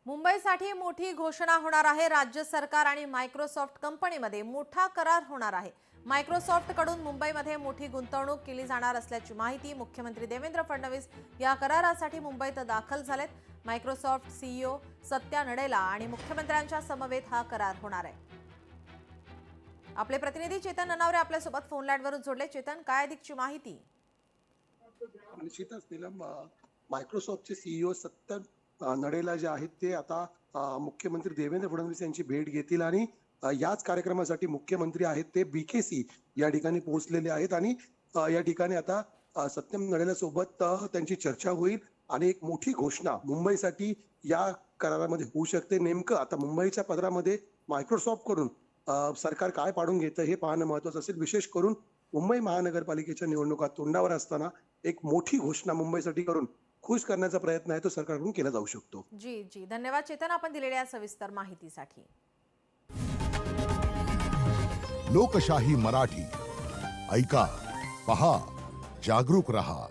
मुंबईसाठी मोठी घोषणा होणार आहे। राज्य सरकार आणि मायक्रोसॉफ्ट कंपनीमध्ये मोठा करार होणार आहे। मायक्रोसॉफ्ट कडून मुंबईमध्ये मोठी गुंतवणूक केली जाणार असल्याची माहिती मुख्यमंत्री देवेंद्र फडणवीस या करारासाठी मुंबईत दाखल झालेत। मायक्रोसॉफ्ट सीईओ सत्या नडेला आणि मुख्यमंत्र्यांच्या समवेत हा करार होणार आहे। आपले प्रतिनिधी चेतन ननावरे आपल्या सोबत फोन लाईनवरून जोडले। चेतन, काय अधिकची माहिती? निश्चितच नीलम, मायक्रोसॉफ्टचे सीईओ सत्तर नडेला जे आहेत ते आता मुख्यमंत्री देवेंद्र फडणवीस यांची भेट घेतील आणि याच कार्यक्रमासाठी मुख्यमंत्री आहेत ते बीकेसी या ठिकाणी पोहोचलेले आहेत आणि या ठिकाणी आता सत्यम नडेला सोबत त्यांची चर्चा होईल आणि एक मोठी घोषणा मुंबईसाठी या करारामध्ये होऊ शकते। नेमकं आता मुंबईच्या पदरामध्ये मायक्रोसॉफ्ट कडून सरकार काय पाडून घेतं हे पाहणं महत्त्वाचं असेल। विशेष करून मुंबई महानगरपालिकेच्या निवडणुका तोंडावर असताना एक मोठी घोषणा मुंबईसाठी करून खुश करण्याचा प्रयत्न आहे तो सरकारकडून केला जाऊ शकतो। जी जी, धन्यवाद चेतन, आपण दिलेल्या सविस्तर माहितीसाठी। लोकशाही मराठी ऐका, पहा, जागरूक रहा।